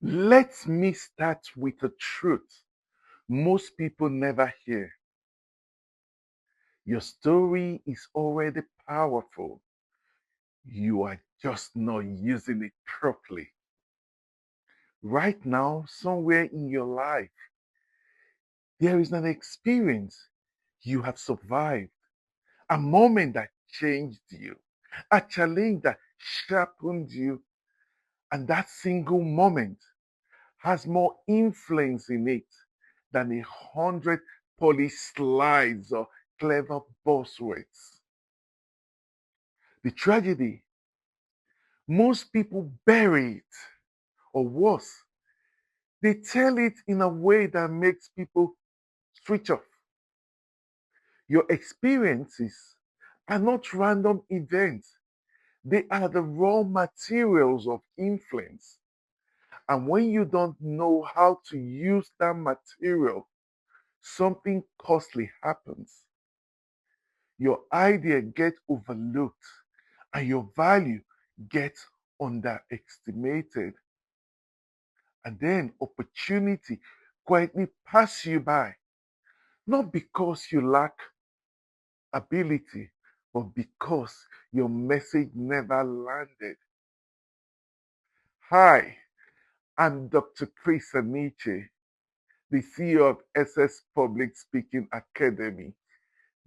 Let me start with a truth most people never hear. Your story is already powerful. You are just not using it properly. Right now, somewhere in your life, there is an experience you have survived, a moment that changed you, a challenge that sharpened you, and that single moment has more influence in it than 100 polished slides or clever buzzwords. The tragedy, most people bury it, or worse, they tell it in a way that makes people switch off. Your experiences are not random events, they are the raw materials of influence. And when you don't know how to use that material, something costly happens. Your idea gets overlooked and your value gets underestimated. And then opportunity quietly pass you by, not because you lack ability, but because your message never landed. Hi, I'm Dr. Chris Aniche, the CEO of SS Public Speaking Academy.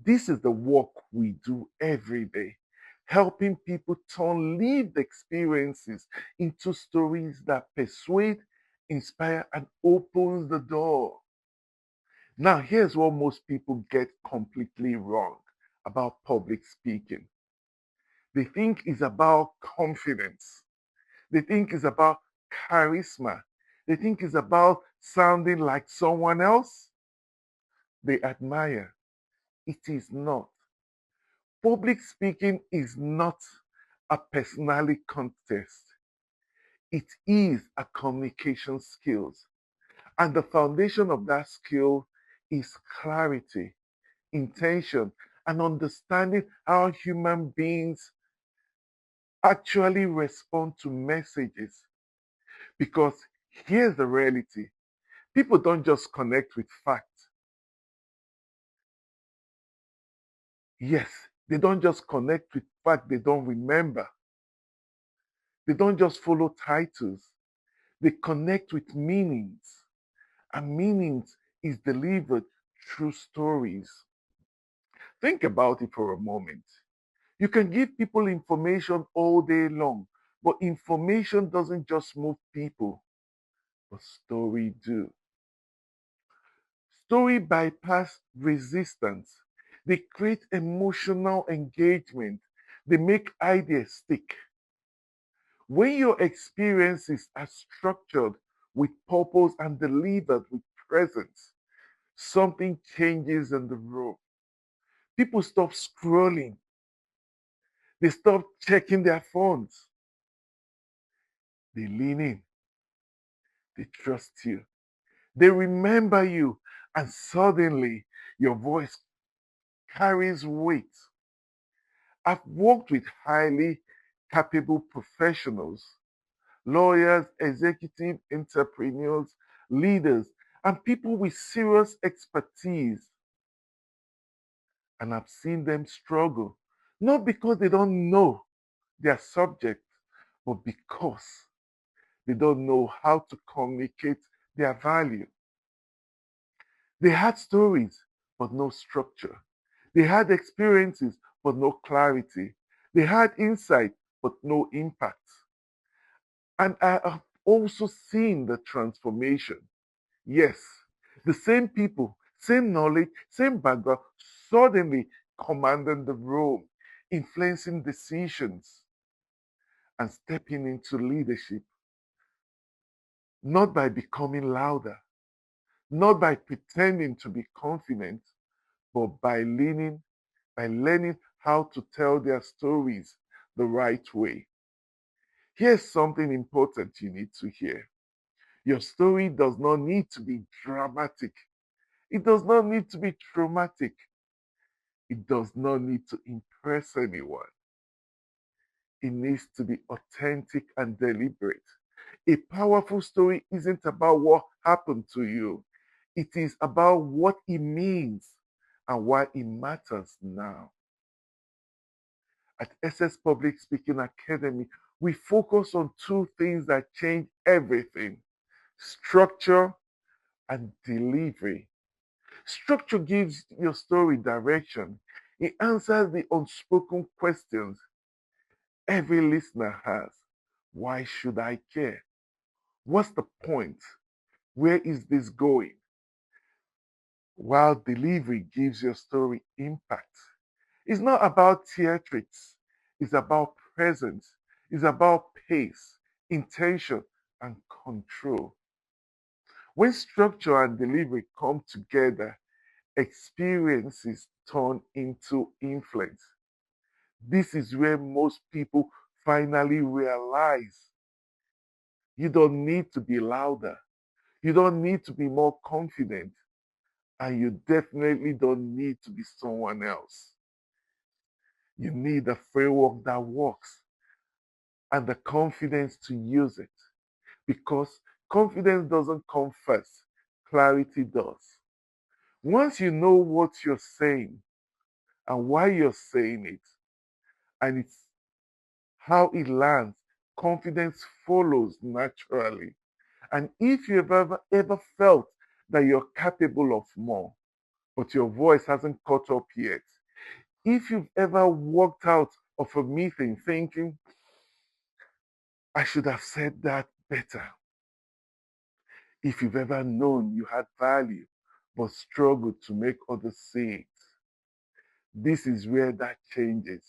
This is the work we do every day, helping people turn lived experiences into stories that persuade, inspire, and opens the door. Now, here's what most people get completely wrong about public speaking. They think it's about confidence. They think it's about charisma. They think it's about sounding like someone else they admire. It is not. Public speaking is not a personality contest. It is a communication skills. And the foundation of that skill is clarity, intention, and understanding how human beings actually respond to messages. Because here's the reality, people don't just connect with facts. Yes, they don't just connect with facts they don't remember. They don't just follow titles. They connect with meanings. And meanings is delivered through stories. Think about it for a moment. You can give people information all day long, but information doesn't just move people, but story do. Story bypass resistance. They create emotional engagement. They make ideas stick. When your experiences are structured with purpose and delivered with presence, something changes in the room. People stop scrolling. They stop checking their phones. They lean in. They trust you. They remember you. And suddenly, your voice carries weight. I've worked with highly capable professionals, lawyers, executive entrepreneurs, leaders, and people with serious expertise. And I've seen them struggle, not because they don't know their subject, but because they don't know how to communicate their value. They had stories, but no structure. They had experiences, but no clarity. They had insight, but no impact. And I have also seen the transformation. Yes, the same people, same knowledge, same background, suddenly commanding the room, influencing decisions, and stepping into leadership, not by becoming louder, not by pretending to be confident, but by learning how to tell their stories the right way. Here's something important you need to hear. Your story does not need to be dramatic. It does not need to be traumatic. It does not need to impress anyone. It needs to be authentic and deliberate. A powerful story isn't about what happened to you, it is about what it means and why it matters now. At SS Public Speaking Academy, we focus on two things that change everything: structure and delivery. Structure gives your story direction, it answers the unspoken questions every listener has. Why should I care? What's the point? Where is this going? While delivery gives your story impact. It's not about theatrics, it's about presence, it's about pace, intention, and control. When structure and delivery come together, experiences turn into influence. This is where most people finally realize you don't need to be louder, you don't need to be more confident, and you definitely don't need to be someone else. You need a framework that works and the confidence to use it, because confidence doesn't come first, clarity does. Once you know what you're saying and why you're saying it, and it's how it lands, confidence follows naturally. And if you've ever felt that you're capable of more, but your voice hasn't caught up yet, if you've ever walked out of a meeting thinking, I should have said that better, if you've ever known you had value but struggled to make others see it, this is where that changes.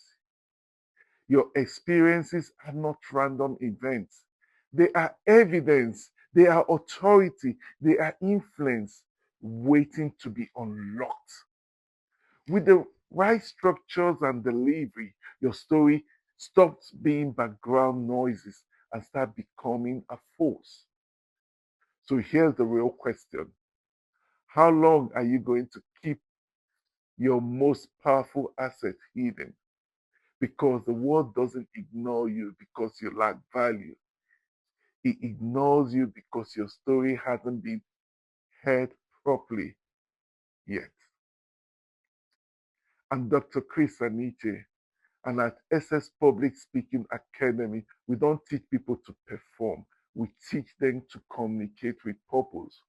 Your experiences are not random events, they are evidence, they are authority, they are influence waiting to be unlocked. With the right structures and delivery, your story stops being background noises and start becoming a force. So here's the real question: how long are you going to keep your most powerful asset hidden? Because the world doesn't ignore you because you lack value. It ignores you because your story hasn't been heard properly yet. I'm Dr. Chris Aniche, and at SS Public Speaking Academy, we don't teach people to perform, we teach them to communicate with purpose.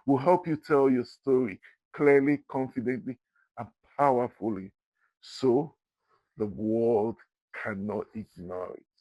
We'll help you tell your story clearly, confidently, and powerfully so the world cannot ignore it.